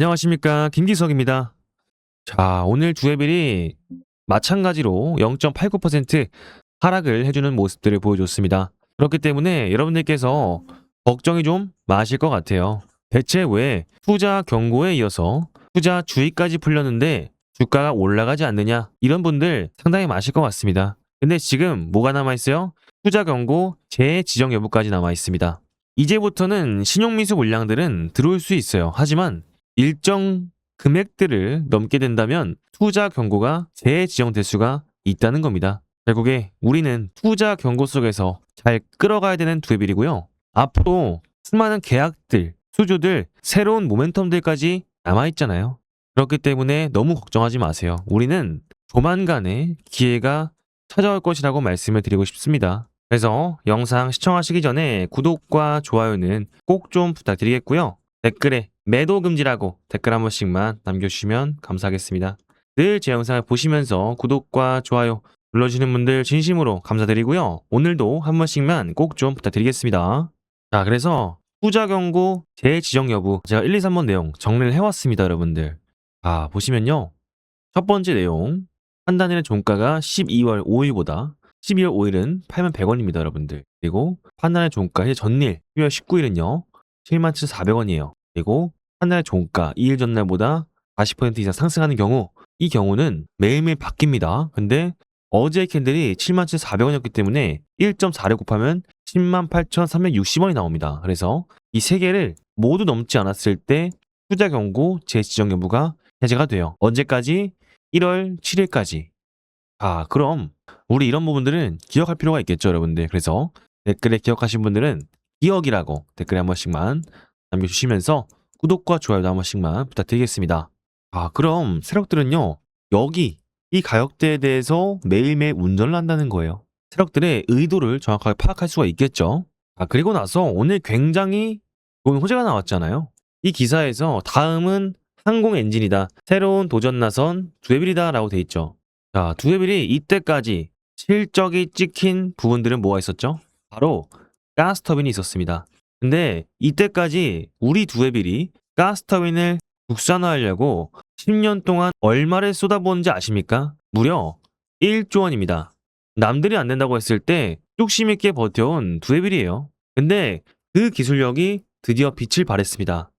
안녕하십니까, 김기석입니다. 자, 오늘 두에빌이 마찬가지로 0.89% 하락을 해주는 모습들을 보여줬습니다. 그렇기 때문에 여러분들께서 걱정이 좀 마실 것 같아요. 대체 왜 투자 경고에 이어서 투자 주의까지 풀렸는데 주가가 올라가지 않느냐, 이런 분들 상당히 많으실 것 같습니다. 근데 지금 뭐가 남아있어요? 투자 경고 재지정 여부까지 남아있습니다. 이제부터는 신용미수 물량들은 들어올 수 있어요. 하지만 일정 금액들을 넘게 된다면 투자 경고가 재지정될 수가 있다는 겁니다. 결국에 우리는 투자 경고 속에서 잘 끌어가야 되는 두에빌이고요. 앞으로 수많은 계약들, 수주들, 새로운 모멘텀들까지 남아있잖아요. 그렇기 때문에 너무 걱정하지 마세요. 우리는 조만간에 기회가 찾아올 것이라고 말씀을 드리고 싶습니다. 그래서 영상 시청하시기 전에 구독과 좋아요는 꼭 좀 부탁드리겠고요. 댓글에 매도 금지라고 댓글 한 번씩만 남겨주시면 감사하겠습니다. 늘 제 영상을 보시면서 구독과 좋아요 눌러주시는 분들 진심으로 감사드리고요. 오늘도 한 번씩만 꼭 좀 부탁드리겠습니다. 자, 그래서 투자 경고 재지정 여부 제가 1, 2, 3번 내용 정리를 해왔습니다, 여러분들. 자, 보시면요. 첫 번째 내용, 판단일의 종가가 12월 5일보다 12월 5일은 81,100원입니다, 여러분들. 그리고 판단의 종가 전일 12월 19일은요 77,400원이에요. 그리고 판단의 종가 2일 전날보다 40% 이상 상승하는 경우, 이 경우는 매일매일 바뀝니다. 근데 어제 캔들이 77,400원이었기 때문에 1.4를 곱하면 108,360원이 나옵니다. 그래서 이 세 개를 모두 넘지 않았을 때 투자 경고 재지정 여부가 해제가 돼요. 언제까지? 1월 7일까지. 아, 그럼 우리 이런 부분들은 기억할 필요가 있겠죠, 여러분들. 그래서 댓글에 기억하신 분들은 기억이라고 댓글에 한 번씩만 남겨주시면서 구독과 좋아요도 한 번씩만 부탁드리겠습니다. 아, 그럼 세력들은요, 여기 이 가격대에 대해서 매일매일 운전을 한다는 거예요. 세력들의 의도를 정확하게 파악할 수가 있겠죠. 아, 그리고 나서 오늘 굉장히 좋은 호재가 나왔잖아요. 이 기사에서 다음은 항공 엔진이다, 새로운 도전 나선 두에빌이다 라고 돼 있죠. 자, 두에빌이 이때까지 실적이 찍힌 부분들은 뭐가 있었죠? 바로 가스터빈이 있었습니다. 근데 이때까지 우리 두에빌이 가스터빈을 국산화하려고 10년 동안 얼마를 쏟아부었는지 아십니까? 무려 1조 원입니다. 남들이 안 된다고 했을 때 욕심 있게 버텨온 두에빌이에요. 근데 그 기술력이 드디어 빛을 발했습니다.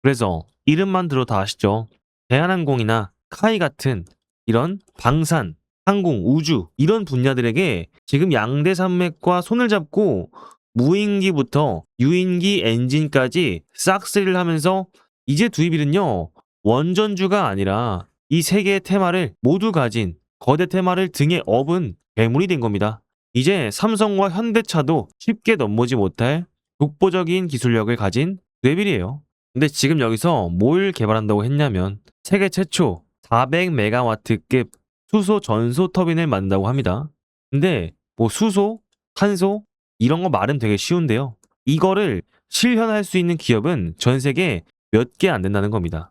그래서 이름만 들어 다 아시죠? 대한항공이나 카이 같은 이런 방산, 항공, 우주 이런 분야들에게 지금 양대 산맥과 손을 잡고 무인기부터 유인기 엔진까지 싹쓸이를 하면서 이제 두에빌은요, 원전주가 아니라 이 세 개의 테마를 모두 가진 거대 테마를 등에 업은 괴물이 된 겁니다. 이제 삼성과 현대차도 쉽게 넘보지 못할 독보적인 기술력을 가진 두에빌이에요. 근데 지금 여기서 뭘 개발한다고 했냐면 세계 최초 400메가와트급 수소 전소 터빈을 만든다고 합니다. 근데 뭐 수소, 탄소 이런 거 말은 되게 쉬운데요. 이거를 실현할 수 있는 기업은 전 세계 몇 개 안 된다는 겁니다.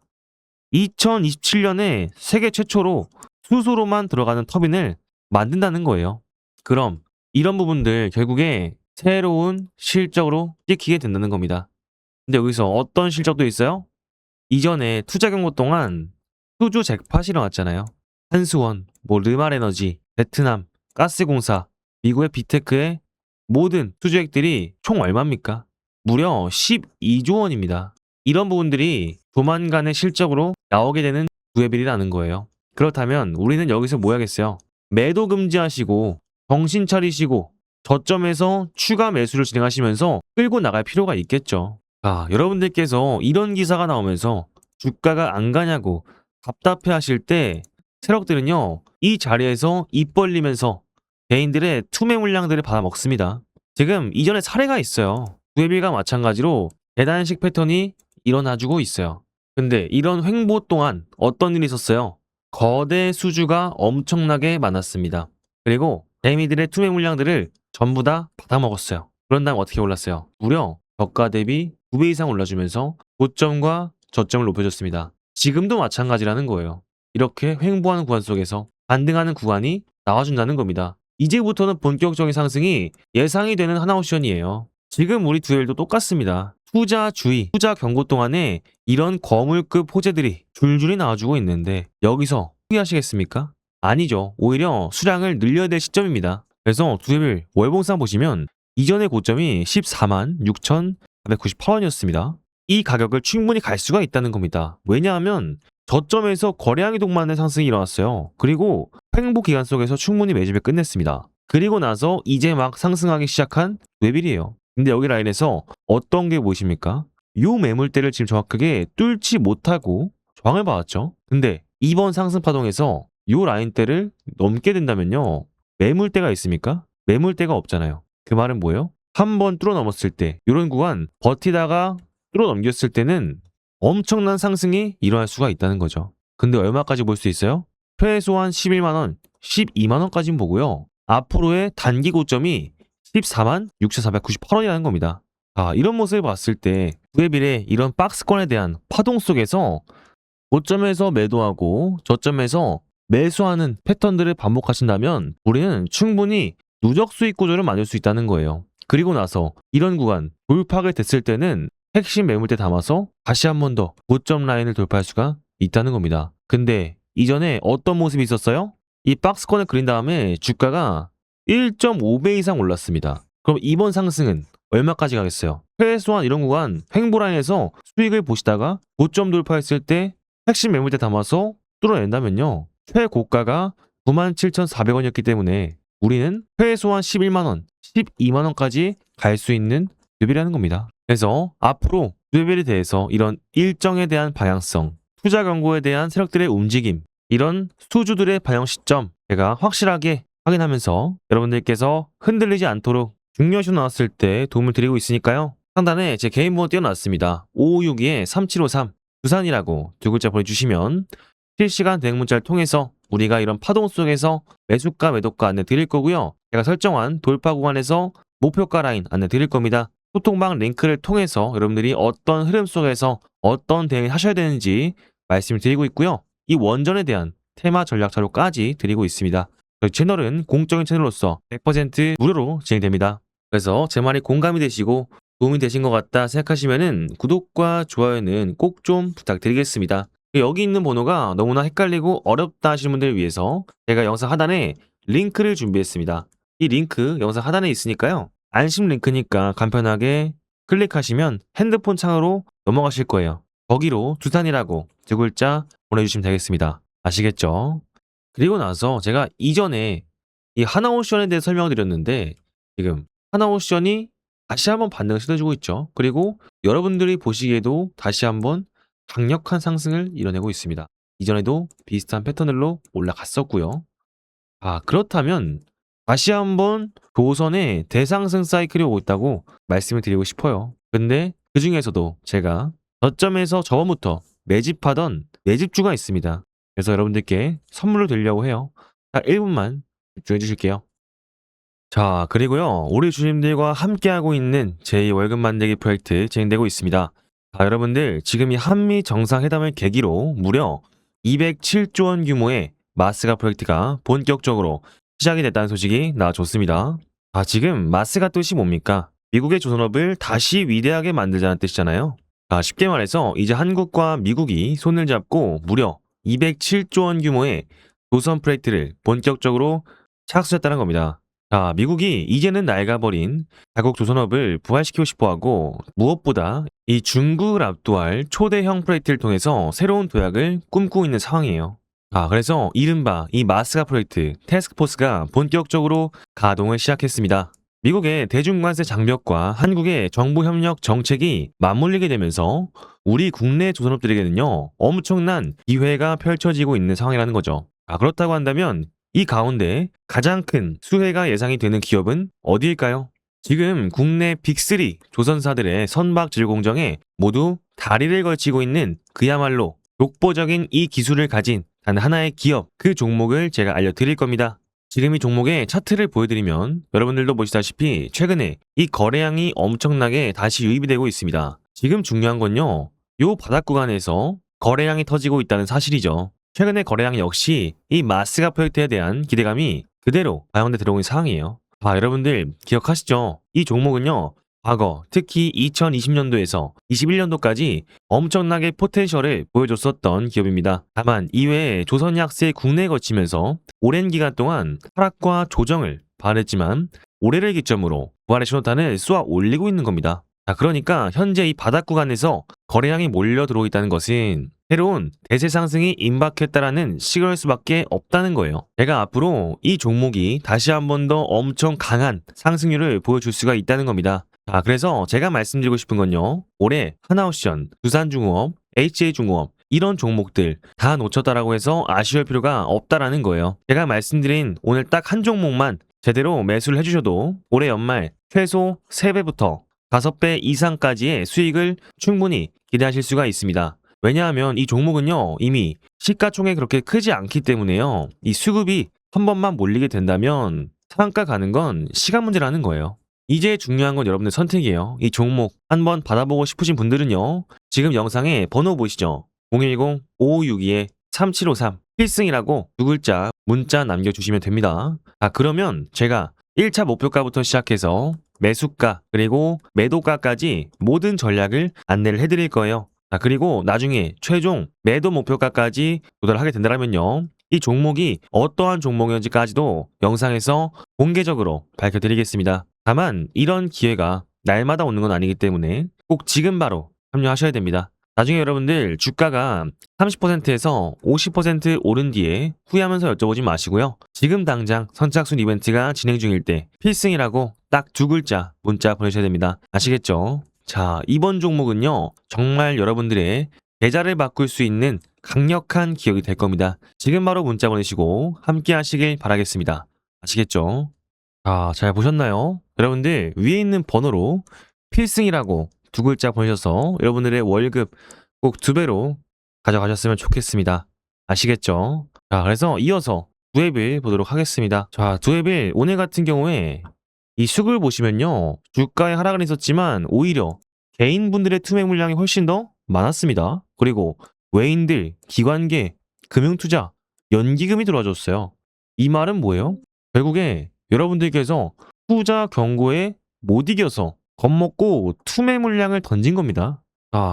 2027년에 세계 최초로 수소로만 들어가는 터빈을 만든다는 거예요. 그럼 이런 부분들 결국에 새로운 실적으로 찍히게 된다는 겁니다. 근데 여기서 어떤 실적도 있어요? 이전에 투자 경고 동안 수주 잭팟이 일어났잖아요. 한수원, 르말에너지, 베트남, 가스공사, 미국의 비테크의 모든 수주액들이 총 얼마입니까? 무려 12조 원입니다. 이런 부분들이 조만간의 실적으로 나오게 되는 두에빌이라는 거예요. 그렇다면 우리는 여기서 뭐 해야겠어요? 매도 금지하시고 정신 차리시고 저점에서 추가 매수를 진행하시면서 끌고 나갈 필요가 있겠죠. 아, 여러분들께서 이런 기사가 나오면서 주가가 안 가냐고 답답해 하실 때 세력들은요, 이 자리에서 입 벌리면서 개인들의 투매 물량들을 받아먹습니다. 지금 이전에 사례가 있어요. 두에빌과 마찬가지로 계단식 패턴이 일어나주고 있어요. 근데 이런 횡보 동안 어떤 일이 있었어요? 거대 수주가 엄청나게 많았습니다. 그리고 개미들의 투매 물량들을 전부 다 받아먹었어요. 그런 다음 어떻게 올랐어요? 무려 저가 대비 2배 이상 올라주면서 고점과 저점을 높여줬습니다. 지금도 마찬가지라는 거예요. 이렇게 횡보하는 구간 속에서 반등하는 구간이 나와준다는 겁니다. 이제부터는 본격적인 상승이 예상이 되는 하나옵션이에요. 지금 우리 두에빌도 똑같습니다. 투자주의, 투자 경고 동안에 이런 거물급 호재들이 줄줄이 나와주고 있는데 여기서 포기하시겠습니까? 아니죠. 오히려 수량을 늘려야 될 시점입니다. 그래서 두개별 월봉상 보시면 이전의 고점이 14만 6,498원이었습니다. 이 가격을 충분히 갈 수가 있다는 겁니다. 왜냐하면 저점에서 거래량이 동반된 상승이 일어났어요. 그리고 횡보 기간 속에서 충분히 매집을 끝냈습니다. 그리고 나서 이제 막 상승하기 시작한 뇌빌이에요. 근데 여기 라인에서 어떤 게 보이십니까? 요 매물대를 지금 정확하게 뚫지 못하고 저항을 받았죠. 근데 이번 상승 파동에서 요 라인대를 넘게 된다면요. 매물대가 있습니까? 매물대가 없잖아요. 그 말은 뭐예요? 한 번 뚫어 넘었을 때 이런 구간 버티다가 뚫어 넘겼을 때는 엄청난 상승이 일어날 수가 있다는 거죠. 근데 얼마까지 볼 수 있어요? 최소한 11만원, 12만원까지는 보고요. 앞으로의 단기 고점이 14만 6,498원이라는 겁니다. 이런 모습을 봤을 때 두에빌의 이런 박스권에 대한 파동 속에서 고점에서 매도하고 저점에서 매수하는 패턴들을 반복하신다면 우리는 충분히 누적 수익 구조를 만들 수 있다는 거예요. 그리고 나서 이런 구간 돌파가 됐을 때는 핵심 매물대 담아서 다시 한 번 더 고점 라인을 돌파할 수가 있다는 겁니다. 근데 이전에 어떤 모습이 있었어요? 이 박스권을 그린 다음에 주가가 1.5배 이상 올랐습니다. 그럼 이번 상승은 얼마까지 가겠어요? 최소한 이런 구간 횡보 라인에서 수익을 보시다가 고점 돌파했을 때 핵심 매물대 담아서 뚫어낸다면요. 최고가가 97,400원이었기 때문에 우리는 최소한 11만원, 12만원까지 갈 수 있는 뇌빌이라는 겁니다. 그래서 앞으로 뇌빌에 대해서 이런 일정에 대한 방향성, 투자 경고에 대한 세력들의 움직임, 이런 수주들의 반영 시점 제가 확실하게 확인하면서 여러분들께서 흔들리지 않도록 중요시 나왔을 때 도움을 드리고 있으니까요. 상단에 제 개인 번호 띄워놨습니다. 5562-3753 두산이라고 두 글자 보내주시면 실시간 대응 문자를 통해서 우리가 이런 파동 속에서 매수가 매도가 안내 드릴 거고요. 제가 설정한 돌파 구간에서 목표가 라인 안내 드릴 겁니다. 소통방 링크를 통해서 여러분들이 어떤 흐름 속에서 어떤 대응을 하셔야 되는지 말씀을 드리고 있고요. 이 원전에 대한 테마 전략 자료까지 드리고 있습니다. 저희 채널은 공적인 채널로서 100% 무료로 진행됩니다. 그래서 제 말이 공감이 되시고 도움이 되신 것 같다 생각하시면은 구독과 좋아요는 꼭 좀 부탁드리겠습니다. 여기 있는 번호가 너무나 헷갈리고 어렵다 하시는 분들을 위해서 제가 영상 하단에 링크를 준비했습니다. 이 링크 영상 하단에 있으니까요. 안심 링크니까 간편하게 클릭하시면 핸드폰 창으로 넘어가실 거예요. 거기로 두산이라고 두 글자 보내주시면 되겠습니다. 아시겠죠? 그리고 나서 제가 이전에 이 하나오션에 대해 설명을 드렸는데 지금 하나오션이 다시 한번 반등을 시도해주고 있죠. 그리고 여러분들이 보시기에도 다시 한번 강력한 상승을 이뤄내고 있습니다. 이전에도 비슷한 패턴으로 올라갔었고요. 그렇다면 다시 한번 조선의 대상승 사이클이 오고 있다고 말씀을 드리고 싶어요. 근데 그 중에서도 제가 저점에서 저번부터 매집하던 매집주가 있습니다. 그래서 여러분들께 선물을 드리려고 해요. 1분만 집중해 주실게요. 자, 그리고요. 우리 주님들과 함께하고 있는 제2 월급 만들기 프로젝트 진행되고 있습니다. 여러분들 지금 이 한미 정상회담을 계기로 무려 207조 원 규모의 마스가 프로젝트가 본격적으로 시작이 됐다는 소식이 나와줬습니다. 지금 마스가 뜻이 뭡니까? 미국의 조선업을 다시 위대하게 만들자는 뜻이잖아요. 쉽게 말해서 이제 한국과 미국이 손을 잡고 무려 207조 원 규모의 조선 프로젝트를 본격적으로 착수했다는 겁니다. 미국이 이제는 낡아버린 자국 조선업을 부활시키고 싶어하고 무엇보다 이 중국을 압도할 초대형 프로젝트를 통해서 새로운 도약을 꿈꾸고 있는 상황이에요. 그래서 이른바 이 마스가 프로젝트 태스크포스가 본격적으로 가동을 시작했습니다. 미국의 대중관세 장벽과 한국의 정부협력 정책이 맞물리게 되면서 우리 국내 조선업들에게는요 엄청난 기회가 펼쳐지고 있는 상황이라는 거죠. 그렇다고 한다면 이 가운데 가장 큰 수혜가 예상이 되는 기업은 어디일까요? 지금 국내 빅3 조선사들의 선박질 공정에 모두 다리를 걸치고 있는 그야말로 독보적인 이 기술을 가진 단 하나의 기업, 그 종목을 제가 알려드릴 겁니다. 지금 이 종목의 차트를 보여드리면 여러분들도 보시다시피 최근에 이 거래량이 엄청나게 다시 유입이 되고 있습니다. 지금 중요한 건요, 요 바닥 구간에서 거래량이 터지고 있다는 사실이죠. 최근의 거래량 역시 이 마스가 프로젝트에 대한 기대감이 그대로 반영돼 들어오는 상황이에요. 여러분들 기억하시죠? 이 종목은요 과거 특히 2020년도에서 21년도까지 엄청나게 포텐셜을 보여줬었던 기업입니다. 다만 이외에 조선약세 국내에 거치면서 오랜 기간 동안 하락과 조정을 발했지만 올해를 기점으로 부활의 신호탄을 쏘아 올리고 있는 겁니다. 자, 그러니까 현재 이 바닥 구간에서 거래량이 몰려 들어오고 있다는 것은 새로운 대세 상승이 임박했다라는 시그널 수밖에 없다는 거예요. 제가 앞으로 이 종목이 다시 한 번 더 엄청 강한 상승률을 보여줄 수가 있다는 겁니다. 자, 그래서 제가 말씀드리고 싶은 건요. 올해 하나옵션, 두산중공업, HA중공업 이런 종목들 다 놓쳤다라고 해서 아쉬울 필요가 없다라는 거예요. 제가 말씀드린 오늘 딱 한 종목만 제대로 매수를 해주셔도 올해 연말 최소 3배부터 5배 이상까지의 수익을 충분히 기대하실 수가 있습니다. 왜냐하면 이 종목은요, 이미 시가총액이 그렇게 크지 않기 때문에요. 이 수급이 한 번만 몰리게 된다면 상한가 가는 건 시간 문제라는 거예요. 이제 중요한 건 여러분의 선택이에요. 이 종목 한번 받아보고 싶으신 분들은요, 지금 영상에 번호 보이시죠? 010-5562-3753 필승이라고 두 글자 문자 남겨주시면 됩니다. 그러면 제가 1차 목표가부터 시작해서 매수가 그리고 매도가까지 모든 전략을 안내를 해드릴 거예요. 그리고 나중에 최종 매도 목표가까지 도달하게 된다면요, 이 종목이 어떠한 종목이었는지까지도 영상에서 공개적으로 밝혀드리겠습니다. 다만 이런 기회가 날마다 오는 건 아니기 때문에 꼭 지금 바로 참여하셔야 됩니다. 나중에 여러분들 주가가 30%에서 50% 오른 뒤에 후회하면서 여쭤보지 마시고요. 지금 당장 선착순 이벤트가 진행 중일 때 필승이라고 딱 두 글자 문자 보내셔야 됩니다. 아시겠죠? 자, 이번 종목은요, 정말 여러분들의 계좌를 바꿀 수 있는 강력한 기억이 될 겁니다. 지금 바로 문자 보내시고 함께 하시길 바라겠습니다. 아시겠죠? 자, 잘 보셨나요? 여러분들 위에 있는 번호로 필승이라고 두 글자 보내셔서 여러분들의 월급 꼭 2배로 가져가셨으면 좋겠습니다. 아시겠죠? 자, 그래서 이어서 두앱을 보도록 하겠습니다. 자, 두앱을 오늘 같은 경우에 이 수급을 보시면요, 주가의 하락은 있었지만 오히려 개인분들의 투매 물량이 훨씬 더 많았습니다. 그리고 외인들, 기관계, 금융투자, 연기금이 들어와줬어요. 이 말은 뭐예요? 결국에 여러분들께서 투자 경고에 못 이겨서 겁먹고 투매 물량을 던진 겁니다.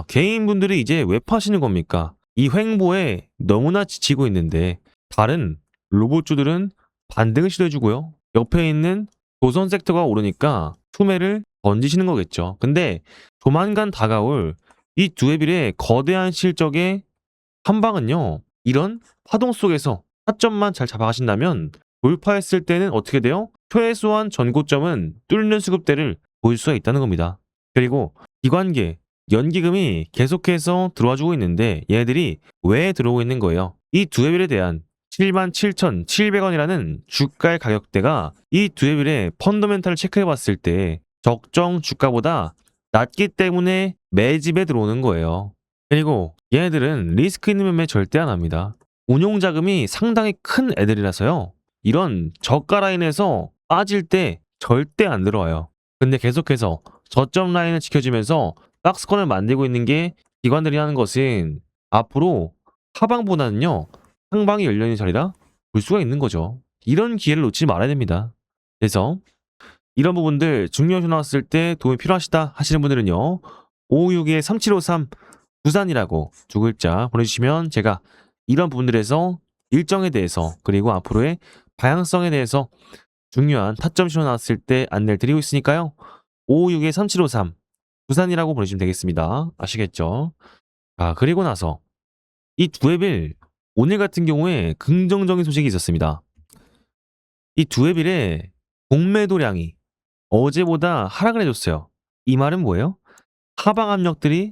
개인분들이 이제 왜 파시는 겁니까? 이 횡보에 너무나 지치고 있는데 다른 로봇주들은 반등을 시도해주고요. 옆에 있는 조선 섹터가 오르니까 투매를 던지시는 거겠죠. 근데 조만간 다가올 이 두에빌의 거대한 실적의 한 방은요, 이런 파동 속에서 타점만 잘 잡아가신다면 돌파했을 때는 어떻게 돼요? 최소한 전고점은 뚫는 수급대를 보일 수가 있다는 겁니다. 그리고 기관계, 연기금이 계속해서 들어와주고 있는데 얘네들이 왜 들어오고 있는 거예요? 이 두에빌에 대한 77,700원이라는 주가의 가격대가 이 두에빌의 펀더멘탈을 체크해 봤을 때 적정 주가보다 낮기 때문에 매집에 들어오는 거예요. 그리고 얘네들은 리스크 있는 매매 절대 안 합니다. 운용자금이 상당히 큰 애들이라서요, 이런 저가 라인에서 빠질 때 절대 안 들어와요. 근데 계속해서 저점 라인을 지켜주면서 박스권을 만들고 있는 게 기관들이 하는 것은 앞으로 하방보다는요, 상방이 열려있는 자리라 볼 수가 있는 거죠. 이런 기회를 놓치지 말아야 됩니다. 그래서 이런 부분들 중요시 나왔을 때 도움이 필요하시다 하시는 분들은요, 556-3753 부산이라고 두 글자 보내주시면 제가 이런 부분들에서 일정에 대해서 그리고 앞으로의 방향성에 대해서 중요한 타점 신호 나왔을 때 안내를 드리고 있으니까요. 556-3753 부산이라고 보내주시면 되겠습니다. 아시겠죠? 그리고 나서 이 두에빌 오늘 같은 경우에 긍정적인 소식이 있었습니다. 이 두에빌의 공매도량이 어제보다 하락을 해줬어요. 이 말은 뭐예요? 하방 압력들이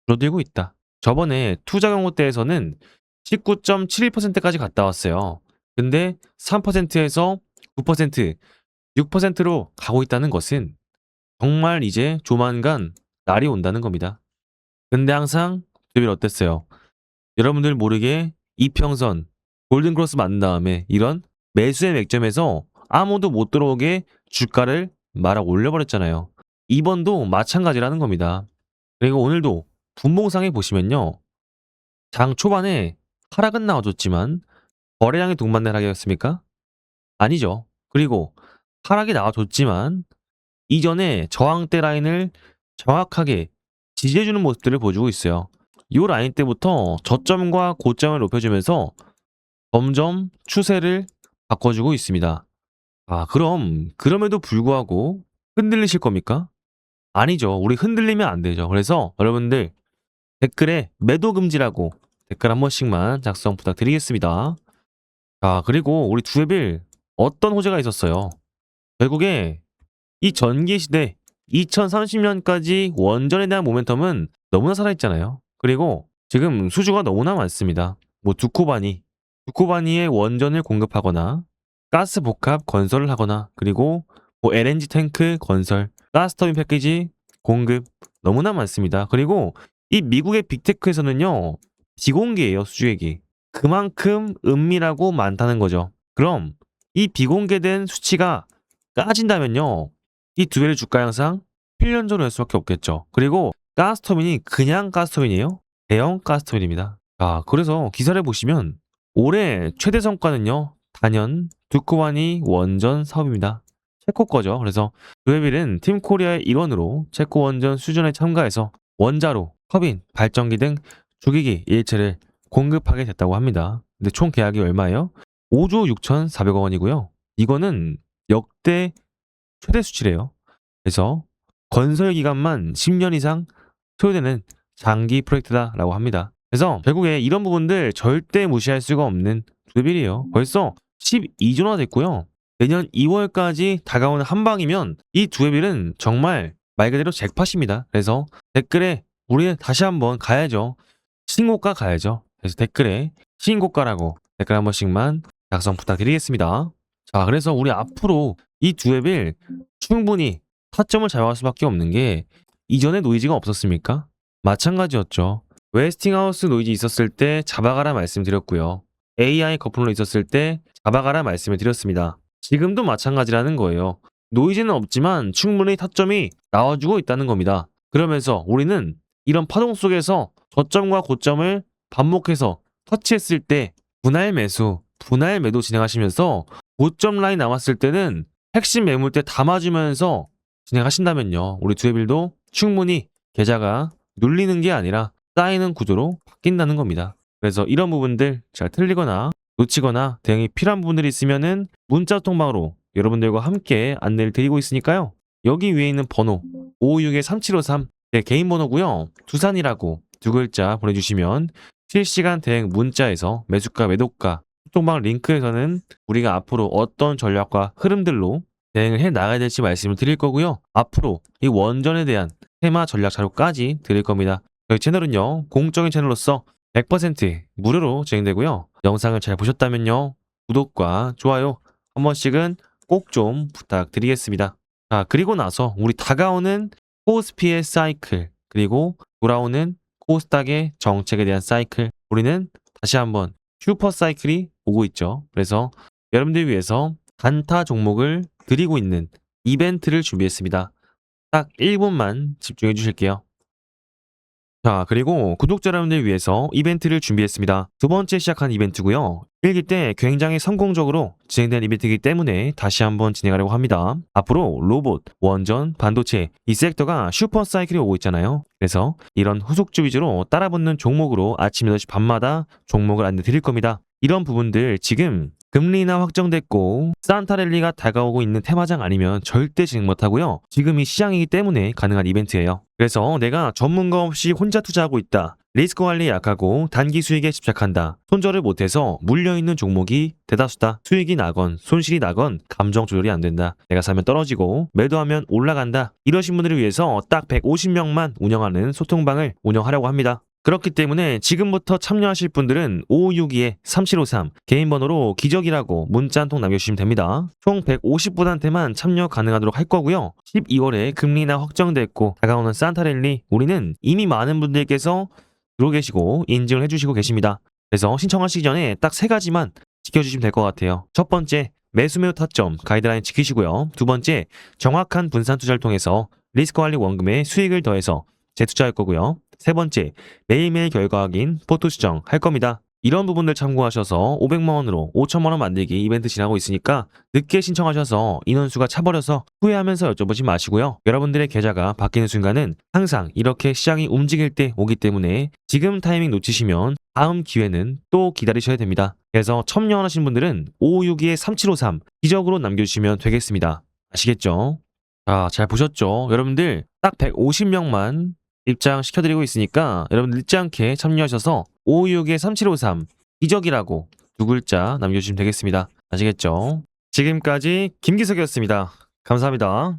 줄어들고 있다. 저번에 투자 경고 때에서는 19.71%까지 갔다 왔어요. 근데 3%에서 9%, 6%로 가고 있다는 것은 정말 이제 조만간 날이 온다는 겁니다. 근데 항상 두에빌 어땠어요? 여러분들 모르게 이평선, 골든크로스 만든 다음에 이런 매수의 맥점에서 아무도 못 들어오게 주가를 말아 올려버렸잖아요. 이번도 마찬가지라는 겁니다. 그리고 오늘도 분봉상에 보시면요, 장 초반에 하락은 나와줬지만 거래량이 동반된 하락이었습니까? 아니죠. 그리고 하락이 나와줬지만 이전에 저항대 라인을 정확하게 지지해주는 모습들을 보여주고 있어요. 이 라인 때부터 저점과 고점을 높여주면서 점점 추세를 바꿔주고 있습니다. 그럼 그럼에도 불구하고 흔들리실 겁니까? 아니죠. 우리 흔들리면 안 되죠. 그래서 여러분들 댓글에 매도 금지라고 댓글 한 번씩만 작성 부탁드리겠습니다. 그리고 우리 두에빌 어떤 호재가 있었어요. 결국에 이 전기 시대 2030년까지 원전에 대한 모멘텀은 너무나 살아있잖아요. 그리고 지금 수주가 너무나 많습니다. 뭐 두코바니에 원전을 공급하거나 가스 복합 건설을 하거나 그리고 뭐 LNG 탱크 건설, 가스터빈 패키지 공급 너무나 많습니다. 그리고 이 미국의 빅테크에서는요 비공개예요 수주액이. 그만큼 은밀하고 많다는 거죠. 그럼 이 비공개된 수치가 까진다면요 이 두배의 주가 향상 필연적으로 할 수밖에 없겠죠. 그리고 가스터빈이 그냥 가스터빈이에요? 대형 가스터빈입니다. 그래서 기사를 보시면 올해 최대 성과는요 단연 두코바니 원전 사업입니다. 체코 거죠. 그래서 두에빌은 팀코리아의 일원으로 체코 원전 수전에 참가해서 원자로, 터빈, 발전기 등 주기기 일체를 공급하게 됐다고 합니다. 근데 총 계약이 얼마예요? 5조 6,400억 원이고요. 이거는 역대 최대 수치래요. 그래서 건설 기간만 10년 이상 소요되는 장기 프로젝트다라고 합니다. 그래서 결국에 이런 부분들 절대 무시할 수가 없는 두에빌이에요. 벌써 12조나 됐고요. 내년 2월까지 다가오는 한방이면 이 두에빌은 정말 말 그대로 잭팟입니다. 그래서 댓글에 우리 다시 한번 가야죠. 신고가 가야죠. 그래서 댓글에 신고가라고 댓글 한 번씩만 작성 부탁드리겠습니다. 그래서 우리 앞으로 이 두에빌 충분히 타점을 잡아갈 수밖에 없는 게 이전에 노이즈가 없었습니까? 마찬가지였죠. 웨스팅하우스 노이즈 있었을 때 잡아가라 말씀드렸고요. AI 거품로 있었을 때 잡아가라 말씀을 드렸습니다. 지금도 마찬가지라는 거예요. 노이즈는 없지만 충분히 타점이 나와주고 있다는 겁니다. 그러면서 우리는 이런 파동 속에서 저점과 고점을 반복해서 터치했을 때 분할 매도 진행하시면서 고점 라인 나왔을 때는 핵심 매물대 담아주면서 진행하신다면요. 우리 두에빌도 충분히 계좌가 눌리는 게 아니라 쌓이는 구조로 바뀐다는 겁니다. 그래서 이런 부분들 잘 틀리거나 놓치거나 대응이 필요한 부분들이 있으면은 문자 통방으로 여러분들과 함께 안내를 드리고 있으니까요. 여기 위에 있는 번호 556-3753 제 개인 번호고요. 두산이라고 두 글자 보내주시면 실시간 대응 문자에서 매수가 매도가 소통방 링크에서는 우리가 앞으로 어떤 전략과 흐름들로 대응을 해 나가야 될지 말씀을 드릴 거고요. 앞으로 이 원전에 대한 테마 전략 자료까지 드릴 겁니다. 저희 채널은요 공적인 채널로서 100% 무료로 진행되고요. 영상을 잘 보셨다면요 구독과 좋아요 한 번씩은 꼭 좀 부탁드리겠습니다. 그리고 나서 우리 다가오는 코스피의 사이클 그리고 돌아오는 코스닥의 정책에 대한 사이클 우리는 다시 한번 슈퍼 사이클이 오고 있죠. 그래서 여러분들 위해서 단타 종목을 드리고 있는 이벤트를 준비했습니다. 딱 1분만 집중해 주실게요. 그리고 구독자 여러분들 위해서 이벤트를 준비했습니다. 두 번째 시작한 이벤트고요. 1기 때 굉장히 성공적으로 진행된 이벤트이기 때문에 다시 한번 진행하려고 합니다. 앞으로 로봇, 원전, 반도체 이 섹터가 슈퍼 사이클이 오고 있잖아요. 그래서 이런 후속주 위주로 따라붙는 종목으로 아침 8시 반마다 종목을 안내 드릴 겁니다. 이런 부분들 지금 금리 인하 확정됐고 산타랠리가 다가오고 있는 테마장 아니면 절대 진행 못하고요. 지금 이 시장이기 때문에 가능한 이벤트예요. 그래서 내가 전문가 없이 혼자 투자하고 있다. 리스크 관리에 약하고 단기 수익에 집착한다. 손절을 못해서 물려있는 종목이 대다수다. 수익이 나건 손실이 나건 감정 조절이 안 된다. 내가 사면 떨어지고 매도하면 올라간다. 이러신 분들을 위해서 딱 150명만 운영하는 소통방을 운영하려고 합니다. 그렇기 때문에 지금부터 참여하실 분들은 5562-3753 개인 번호로 기적이라고 문자 한 통 남겨주시면 됩니다. 총 150분한테만 참여 가능하도록 할 거고요. 12월에 금리 인하 확정됐고 다가오는 산타랠리 우리는 이미 많은 분들께서 들어오 계시고 인증을 해주시고 계십니다. 그래서 신청하시기 전에 딱 3가지만 지켜주시면 될 것 같아요. 첫 번째, 매수 타점 가이드라인 지키시고요. 두 번째, 정확한 분산 투자를 통해서 리스크 관리 원금에 수익을 더해서 재투자할 거고요. 세 번째, 매일매일 결과 확인, 포토 수정 할 겁니다. 이런 부분들 참고하셔서 500만 원으로 5천만 원 만들기 이벤트 진행하고 있으니까 늦게 신청하셔서 인원수가 차버려서 후회하면서 여쭤보지 마시고요. 여러분들의 계좌가 바뀌는 순간은 항상 이렇게 시장이 움직일 때 오기 때문에 지금 타이밍 놓치시면 다음 기회는 또 기다리셔야 됩니다. 그래서 첨예원하신 분들은 5562-3753 기적으로 남겨주시면 되겠습니다. 아시겠죠? 자, 잘 보셨죠? 여러분들 딱 150명만 입장시켜드리고 있으니까 여러분들 늦지 않게 참여하셔서 5562-3753 기적이라고 두 글자 남겨주시면 되겠습니다. 아시겠죠? 지금까지 김기석이었습니다. 감사합니다.